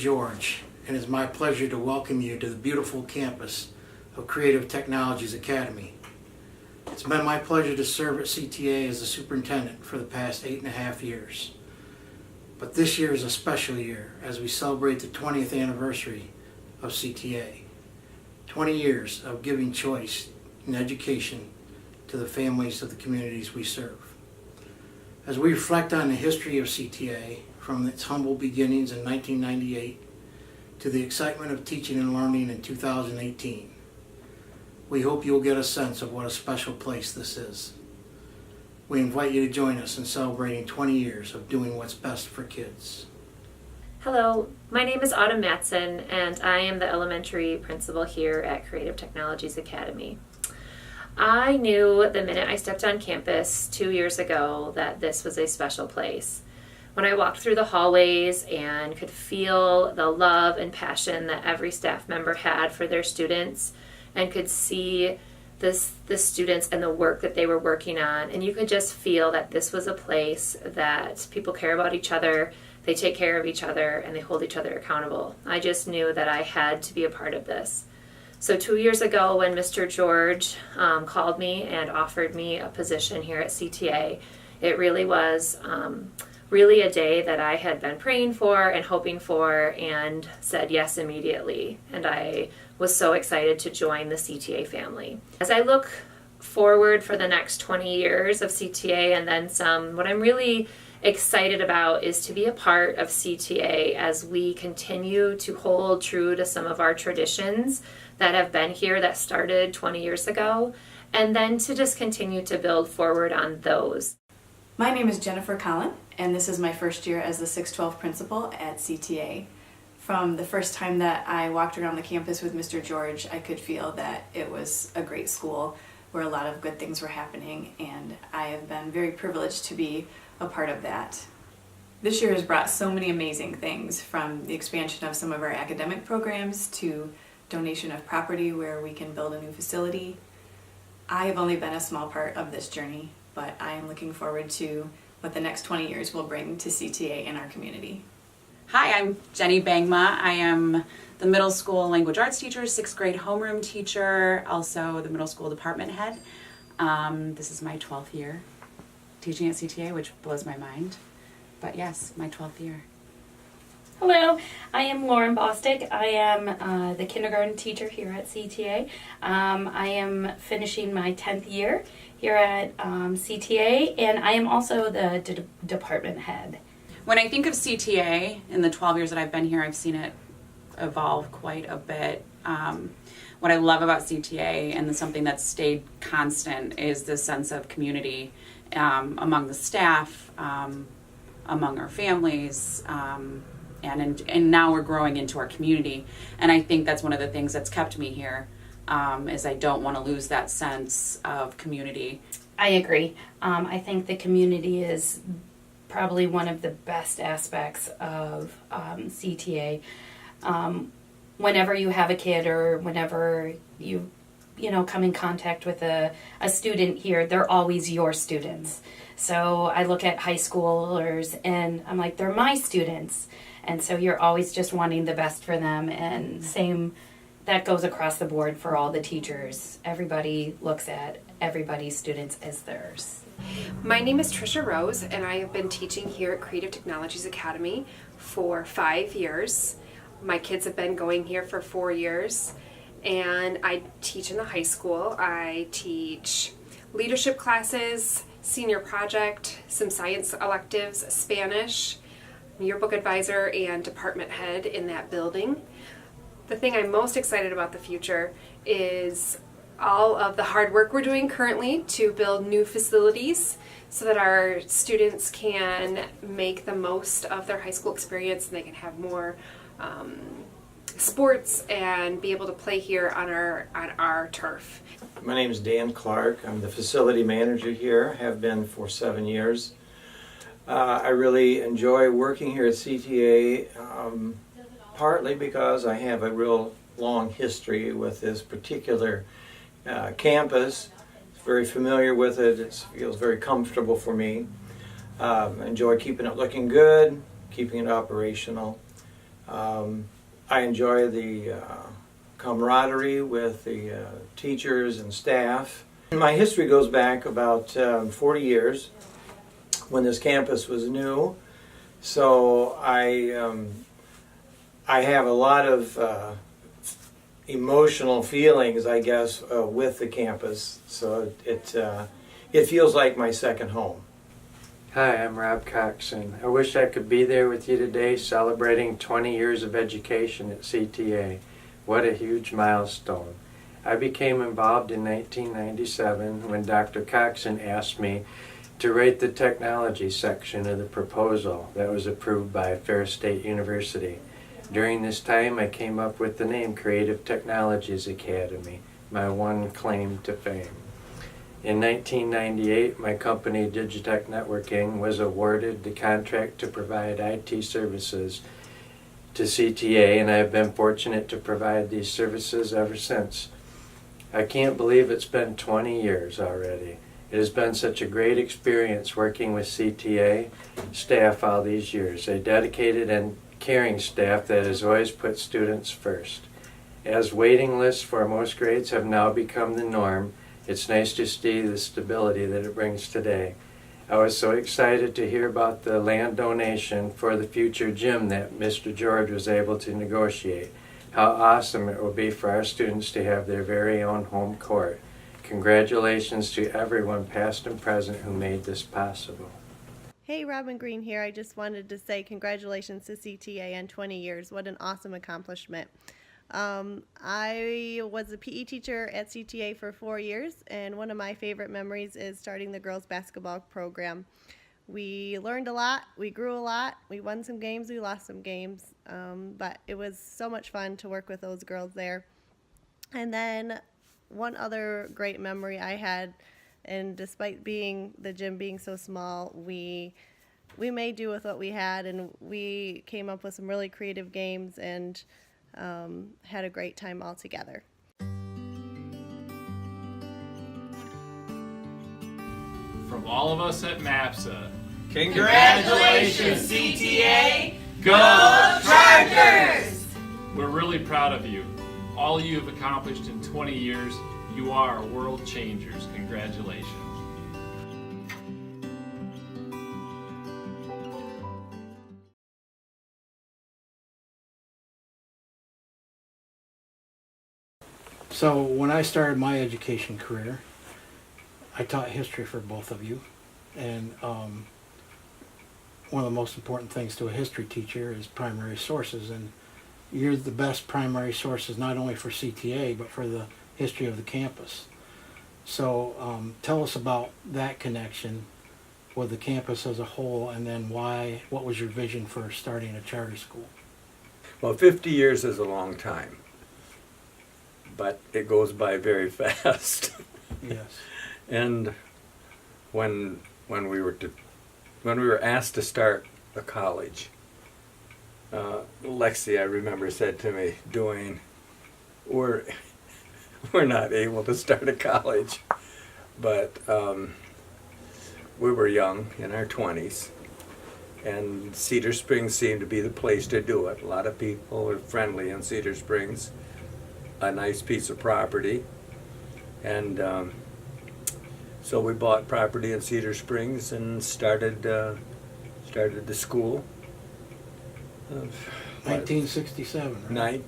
George, and it's my pleasure to welcome you to the beautiful campus of Creative Technologies Academy. It's been my pleasure to serve at CTA as the superintendent for the past 8.5 years. But this year is a special year as we celebrate the 20th anniversary of CTA. 20 years of giving choice in education to the families of the communities we serve. As we reflect on the history of CTA, from its humble beginnings in 1998 to the excitement of teaching and learning in 2018, we hope you'll get a sense of what a special place this is. We invite you to join us in celebrating 20 years of doing what's best for kids. Hello, my name is Autumn Matson, and I am the elementary principal here at Creative Technologies Academy. I knew the minute I stepped on campus 2 years ago that this was a special place. When I walked through the hallways and could feel the love and passion that every staff member had for their students, and could see the students and the work that they were working on, and you could just feel that this was a place that people care about each other, they take care of each other, and they hold each other accountable. I just knew that I had to be a part of this. So 2 years ago, when Mr. George called me and offered me a position here at CTA, it really was really a day that I had been praying for and hoping for, and said yes immediately. And I was so excited to join the CTA family. As I look forward for the next 20 years of CTA and then some, what I'm really excited about is to be a part of CTA as we continue to hold true to some of our traditions that have been here that started 20 years ago, and then to just continue to build forward on those. My name is Jennifer Collin, and this is my first year as the 612 principal at CTA. From the first time that I walked around the campus with Mr. George, I could feel that it was a great school where a lot of good things were happening, and I have been very privileged to be a part of that. This year has brought so many amazing things, from the expansion of some of our academic programs to donation of property where we can build a new facility. I have only been a small part of this journey, but I am looking forward to what the next 20 years will bring to CTA and our community. Hi, I'm Jenny Bangma. I am the middle school language arts teacher, 6th grade homeroom teacher, also the middle school department head. This is my 12th year teaching at CTA, which blows my mind. But yes, my 12th year. Hello, I am Lauren Bostick. I am the kindergarten teacher here at CTA. I am finishing my 10th year here at CTA, and I am also the department head. When I think of CTA, in the 12 years that I've been here, I've seen it evolve quite a bit. What I love about CTA, and something that's stayed constant, is the sense of community among the staff, among our families, and now we're growing into our community. And I think that's one of the things that's kept me here, is I don't want to lose that sense of community. I agree. I think the community is probably one of the best aspects of CTA. Whenever you have a kid, or whenever you come in contact with a student here, they're always your students. So I look at high schoolers and I'm like, they're my students. And so you're always just wanting the best for them, and same, that goes across the board for all the teachers. Everybody looks at everybody's students as theirs. My name is Tricia Rose, and I have been teaching here at Creative Technologies Academy for 5 years. My kids have been going here for 4 years, and I teach in the high school. I teach leadership classes, senior project, some science electives, Spanish, yearbook advisor, and department head in that building. The thing I'm most excited about the future is all of the hard work we're doing currently to build new facilities so that our students can make the most of their high school experience, and they can have more sports and be able to play here on our turf. My name is Dan Clark. I'm the facility manager here, have been for 7 years. I really enjoy working here at CTA, partly because I have a real long history with this particular campus. Very familiar with it. It feels very comfortable for me. Enjoy keeping it looking good, keeping it operational. I enjoy the camaraderie with the teachers and staff. My history goes back about 40 years when this campus was new. So I have a lot of emotional feelings, I guess, with the campus. So it feels like my second home. Hi, I'm Rob Coxon. I wish I could be there with you today celebrating 20 years of education at CTA. What a huge milestone. I became involved in 1997 when Dr. Coxon asked me to write the technology section of the proposal that was approved by Fair State University. During this time, I came up with the name Creative Technologies Academy, my one claim to fame. In 1998, my company Digitech Networking was awarded the contract to provide IT services to CTA, and I have been fortunate to provide these services ever since. I can't believe it's been 20 years already. It has been such a great experience working with CTA staff all these years, a dedicated and caring staff that has always put students first. As waiting lists for most grades have now become the norm, it's nice to see the stability that it brings today. I was so excited to hear about the land donation for the future gym that Mr. George was able to negotiate. How awesome it will be for our students to have their very own home court. Congratulations to everyone past and present who made this possible. Hey, Robin Greene here. I just wanted to say congratulations to CTA on 20 years. What an awesome accomplishment. I was a PE teacher at CTA for 4 years, and one of my favorite memories is starting the girls basketball program. We learned a lot, we grew a lot, we won some games, we lost some games, but it was so much fun to work with those girls there. And then one other great memory I had, and despite the gym being so small, we made do with what we had, and we came up with some really creative games and had a great time all together. From all of us at MAPSA, congratulations, CTA! Go Chargers! We're really proud of you. All you have accomplished in 20 years, you are world changers. Congratulations. So when I started my education career, I taught history for both of you, and one of the most important things to a history teacher is primary sources, and you're the best primary sources not only for CTA but for the history of the campus. So tell us about that connection with the campus as a whole, and then what was your vision for starting a charter school? Well, 50 years is a long time, but it goes by very fast. Yes. And when we were asked to start a college, Lexi, I remember, said to me, "Dwayne, we're not able to start a college," but we were young, in our 20s, and Cedar Springs seemed to be the place to do it. A lot of people were friendly in Cedar Springs, a nice piece of property, and so we bought property in Cedar Springs and started the school. 1967, right?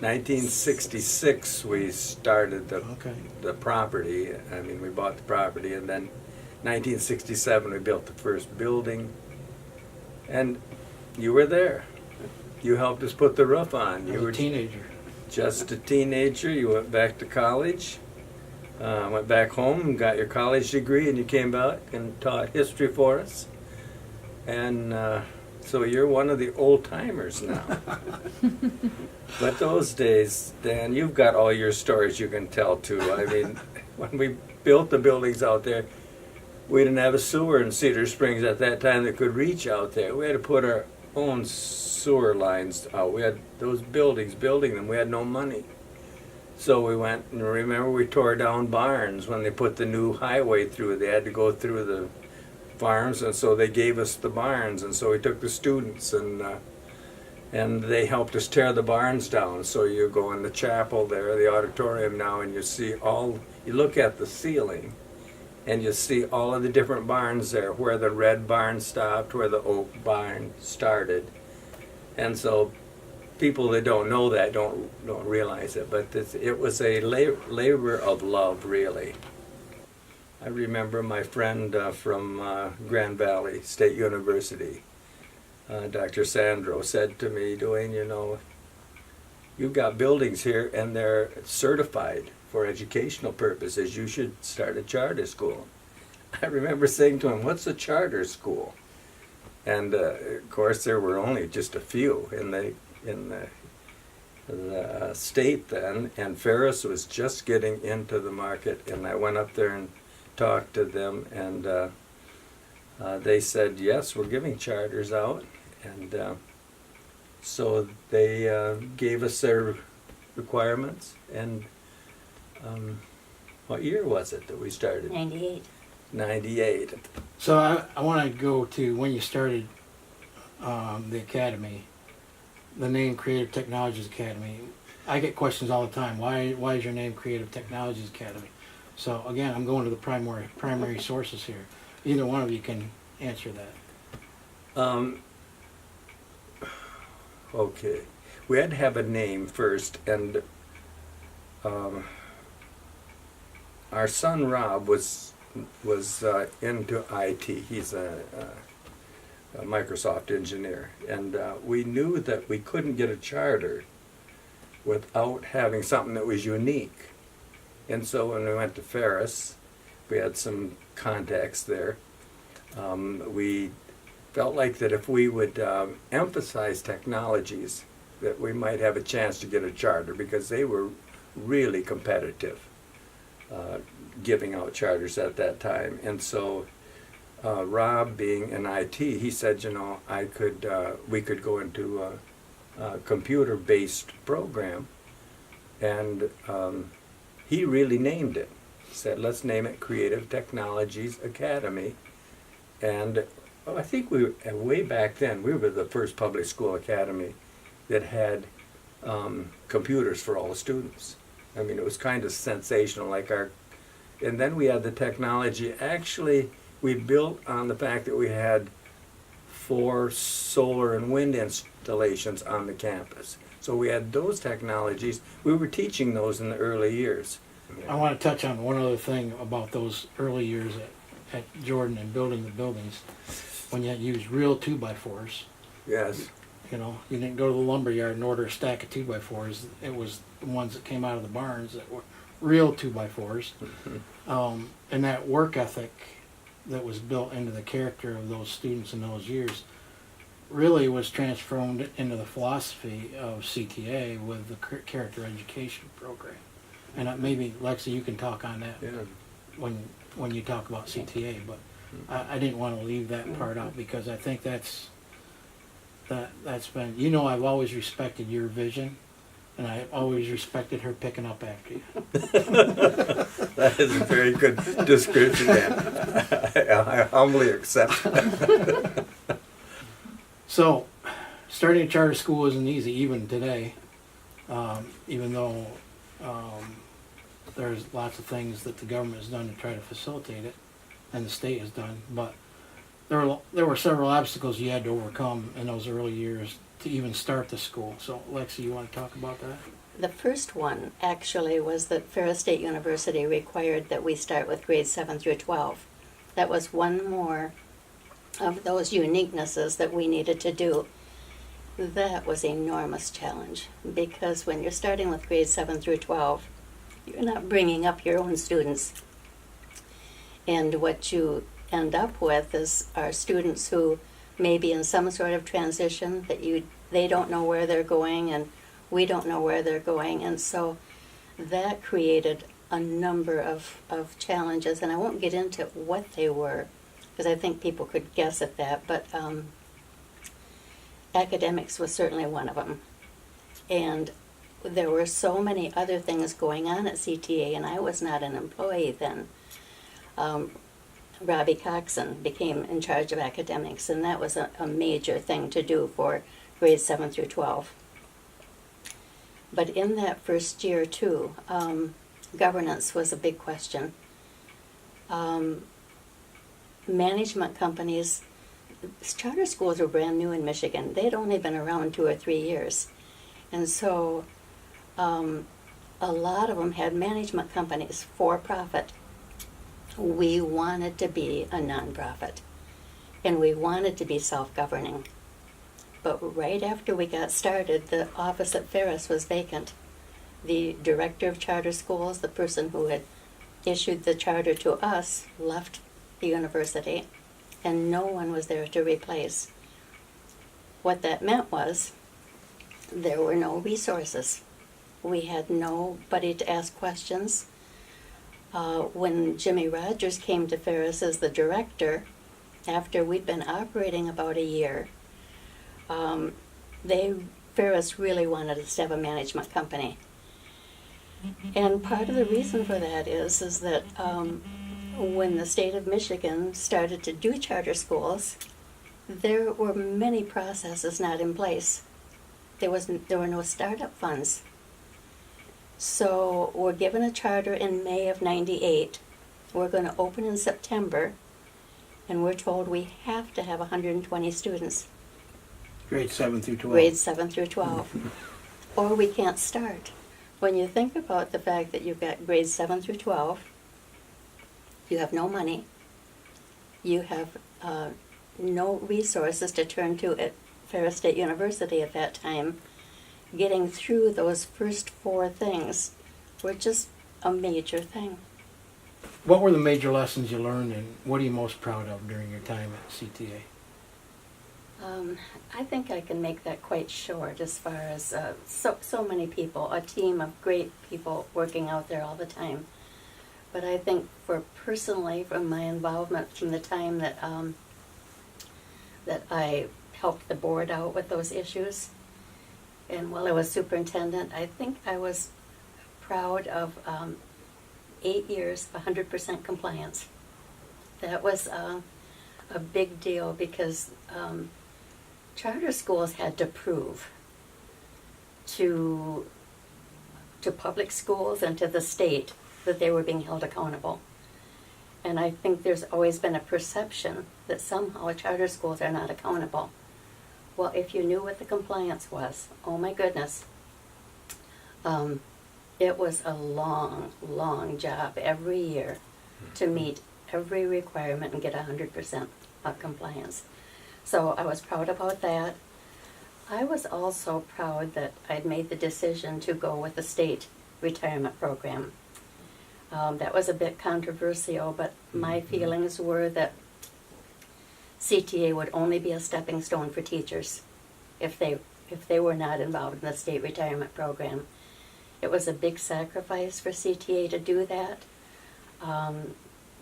1966 we started Okay. the property. I mean, we bought the property, and then 1967 we built the first building. And you were there. You helped us put the roof on. You were a teenager. Just a teenager. You went back to college, went back home and got your college degree, and you came back and taught history for us. And so you're one of the old timers now. But those days, Dan, you've got all your stories you can tell too. I mean, when we built the buildings out there, we didn't have a sewer in Cedar Springs at that time that could reach out there. We had to put our own sewer lines out. We had those buildings, building them. We had no money. So we went, and remember we tore down barns when they put the new highway through. They had to go through the farms, and so they gave us the barns, and so we took the students, and And they helped us tear the barns down. So you go in the chapel there, the auditorium now, and you see you look at the ceiling, and you see all of the different barns there, where the red barn stopped, where the oak barn started. And so people that don't know that don't realize it, but it was a labor of love, really. I remember my friend from Grand Valley State University, Dr. Sandro, said to me, Dwayne, you know, you've got buildings here and they're certified for educational purposes. You should start a charter school. I remember saying to him, what's a charter school? And of course there were only just a few in the state then, and Ferris was just getting into the market, and I went up there and talked to them, and they said, yes, we're giving charters out. And so they gave us their requirements. And what year was it that we started? 98. 98. So I want to go to when you started the academy, the name Creative Technologies Academy. I get questions all the time. Why is your name Creative Technologies Academy? So again, I'm going to the primary sources here. Either one of you can answer that. Okay, we had to have a name first, and our son Rob was into IT. He's a Microsoft engineer, and we knew that we couldn't get a charter without having something that was unique. And so when we went to Ferris, we had some contacts there. We felt like that if we would emphasize technologies, that we might have a chance to get a charter, because they were really competitive giving out charters at that time. And so Rob, being in IT, he said, you know, we could go into a computer-based program, and he really named it. He said, let's name it Creative Technologies Academy. And I think way back then, we were the first public school academy that had computers for all the students. I mean, it was kind of sensational, and then we had the technology. Actually, we built on the fact that we had 4 solar and wind installations on the campus. So we had those technologies. We were teaching those in the early years. I want to touch on one other thing about those early years at Jordan and building the buildings. When you used real 2x4s, Yes. you know, you didn't go to the lumber yard and order a stack of 2x4s. It was the ones that came out of the barns that were real 2x4s. And that work ethic that was built into the character of those students in those years really was transformed into the philosophy of CTA with the character education program. And maybe, Lexi, you can talk on that Yeah. when you talk about CTA, but I didn't want to leave that part out, because I think that's been, you know, I've always respected your vision, and I've always respected her picking up after you. That is a very good description, man. I humbly accept that. So, starting a charter school isn't easy, even today, even though there's lots of things that the government has done to try to facilitate it, and the state has done, but there were several obstacles you had to overcome in those early years to even start the school. So, Lexi, you want to talk about that? The first one actually was that Ferris State University required that we start with grades 7 through 12. That was one more of those uniquenesses that we needed to do. That was an enormous challenge, because when you're starting with grades 7 through 12, you're not bringing up your own students. And what you end up with are students who may be in some sort of transition, that they don't know where they're going and we don't know where they're going. And so that created a number of challenges, and I won't get into what they were, because I think people could guess at that, but academics was certainly one of them. And there were so many other things going on at CTA, and I was not an employee then. Robbie Carson became in charge of academics, and that was a major thing to do for grades 7 through 12. But in that first year, too, governance was a big question. Management companies, charter schools were brand new in Michigan. They'd only been around 2 or 3 years. And so a lot of them had management companies for profit. We wanted to be a nonprofit, and we wanted to be self-governing. But right after we got started, the office at Ferris was vacant. The director of charter schools, the person who had issued the charter to us, left the university, and no one was there to replace. What that meant was there were no resources. We had nobody to ask questions. When Jimmy Rogers came to Ferris as the director, after we'd been operating about a year, Ferris really wanted us to have a management company. And part of the reason for that is that when the state of Michigan started to do charter schools, there were many processes not in place. There were no startup funds. So we're given a charter in May of '98. We're going to open in September, and we're told we have to have 120 students. Grades 7 through 12. Grades 7 through 12. Or we can't start. When you think about the fact that you've got grades 7 through 12, you have no money, you have no resources to turn to at Ferris State University at that time, getting through those first 4 things were just a major thing. What were the major lessons you learned, and what are you most proud of during your time at CTA? I think I can make that quite short as far as so many people, a team of great people working out there all the time. But I think personally, from my involvement from the time that I helped the board out with those issues, and while I was superintendent, I think I was proud of 8 years of 100% compliance. That was a big deal because charter schools had to prove to public schools and to the state that they were being held accountable. And I think there's always been a perception that somehow charter schools are not accountable. Well, if you knew what the compliance was, oh my goodness, it was a long, long job every year to meet every requirement and get 100% of compliance. So I was proud about that. I was also proud that I'd made the decision to go with the state retirement program. That was a bit controversial, but my feelings were that CTA would only be a stepping stone for teachers if they were not involved in the state retirement program. It was a big sacrifice for CTA to do that.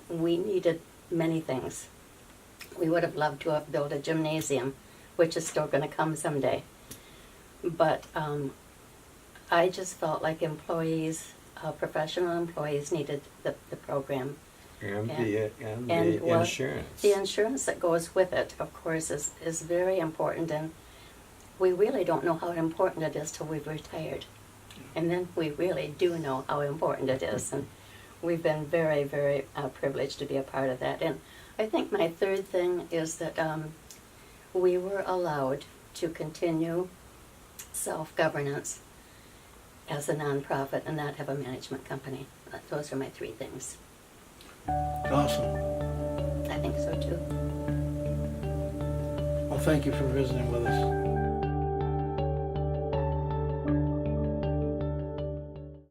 We needed many things. We would have loved to have built a gymnasium, which is still going to come someday. But I just felt like employees, professional employees, needed the program. And the well, insurance. The insurance that goes with it, of course, is very important, and we really don't know how important it is till we've retired. And then we really do know how important it is, and we've been very, very privileged to be a part of that. And I think my third thing is that we were allowed to continue self-governance as a nonprofit and not have a management company. Those are my 3 things. Awesome. I think so too. Well, thank you for visiting with us.